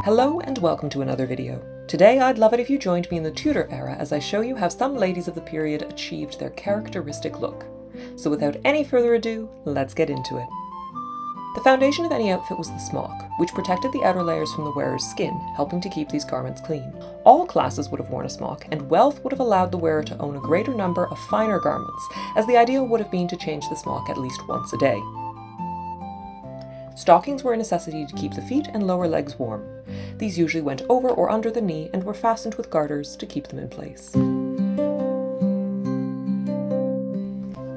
Hello and welcome to another video. Today I'd love it if you joined me in the Tudor era as I show you how some ladies of the period achieved their characteristic look. So without any further ado, let's get into it. The foundation of any outfit was the smock, which protected the outer layers from the wearer's skin, helping to keep these garments clean. All classes would have worn a smock, and wealth would have allowed the wearer to own a greater number of finer garments, as the ideal would have been to change the smock at least once a day. Stockings were a necessity to keep the feet and lower legs warm. These usually went over or under the knee and were fastened with garters to keep them in place.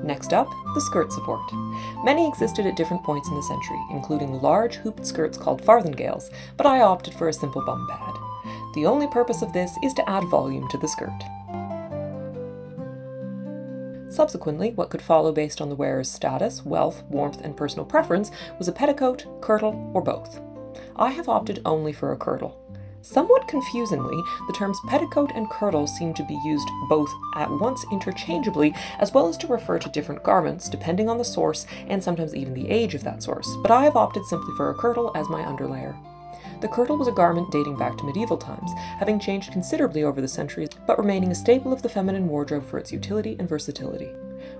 Next up, the skirt support. Many existed at different points in the century, including large hooped skirts called farthingales, but I opted for a simple bum pad. The only purpose of this is to add volume to the skirt. Subsequently, what could follow based on the wearer's status, wealth, warmth, and personal preference was a petticoat, kirtle, or both. I have opted only for a kirtle. Somewhat confusingly, the terms petticoat and kirtle seem to be used both at once interchangeably, as well as to refer to different garments, depending on the source and sometimes even the age of that source, but I have opted simply for a kirtle as my underlayer. The kirtle was a garment dating back to medieval times, having changed considerably over the centuries, but remaining a staple of the feminine wardrobe for its utility and versatility.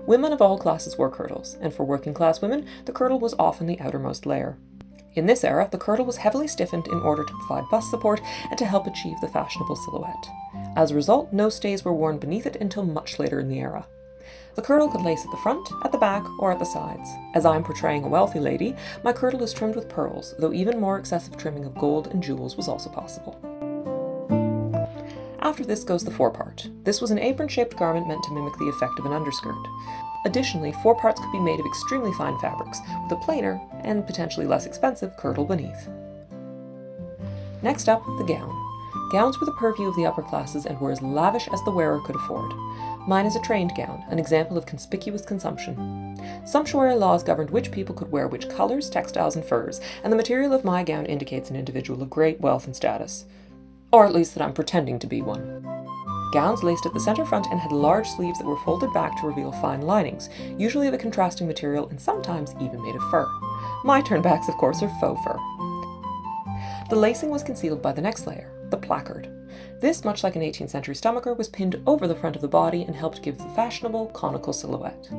Women of all classes wore kirtles, and for working class women, the kirtle was often the outermost layer. In this era, the kirtle was heavily stiffened in order to provide bust support and to help achieve the fashionable silhouette. As a result, no stays were worn beneath it until much later in the era. The kirtle could lace at the front, at the back, or at the sides. As I'm portraying a wealthy lady, my kirtle is trimmed with pearls, though even more excessive trimming of gold and jewels was also possible. After this goes the forepart. This was an apron-shaped garment meant to mimic the effect of an underskirt. Additionally, foreparts could be made of extremely fine fabrics, with a plainer, and potentially less expensive, kirtle beneath. Next up, the gown. Gowns were the purview of the upper classes and were as lavish as the wearer could afford. Mine is a trained gown, an example of conspicuous consumption. Sumptuary laws governed which people could wear which colors, textiles, and furs, and the material of my gown indicates an individual of great wealth and status. Or at least that I'm pretending to be one. Gowns laced at the center front and had large sleeves that were folded back to reveal fine linings, usually of a contrasting material and sometimes even made of fur. My turnbacks, of course, are faux fur. The lacing was concealed by the next layer, the placard. This, much like an 18th century stomacher, was pinned over the front of the body and helped give the fashionable conical silhouette.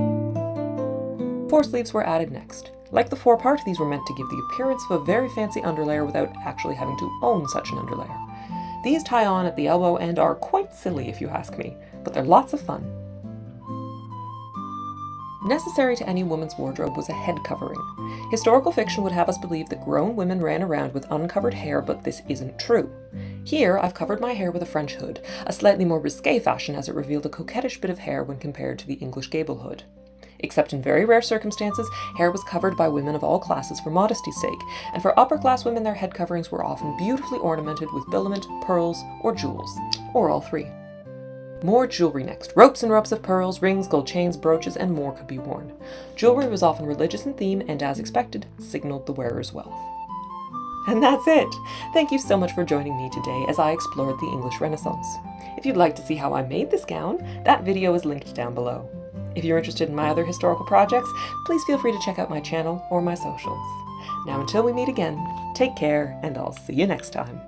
Foresleeves were added next. Like the forepart, these were meant to give the appearance of a very fancy underlayer without actually having to own such an underlayer. These tie on at the elbow and are quite silly if you ask me, but they're lots of fun. Necessary to any woman's wardrobe was a head covering. Historical fiction would have us believe that grown women ran around with uncovered hair, but this isn't true. Here, I've covered my hair with a French hood, a slightly more risque fashion as it revealed a coquettish bit of hair when compared to the English gable hood. Except in very rare circumstances, hair was covered by women of all classes for modesty's sake, and for upper-class women their head coverings were often beautifully ornamented with filament, pearls, or jewels, or all three. More jewelry next. Ropes and ropes of pearls, rings, gold chains, brooches, and more could be worn. Jewelry was often religious in theme and, as expected, signaled the wearer's wealth. And that's it! Thank you so much for joining me today as I explored the English Renaissance. If you'd like to see how I made this gown, that video is linked down below. If you're interested in my other historical projects, please feel free to check out my channel or my socials. Now until we meet again, take care and I'll see you next time.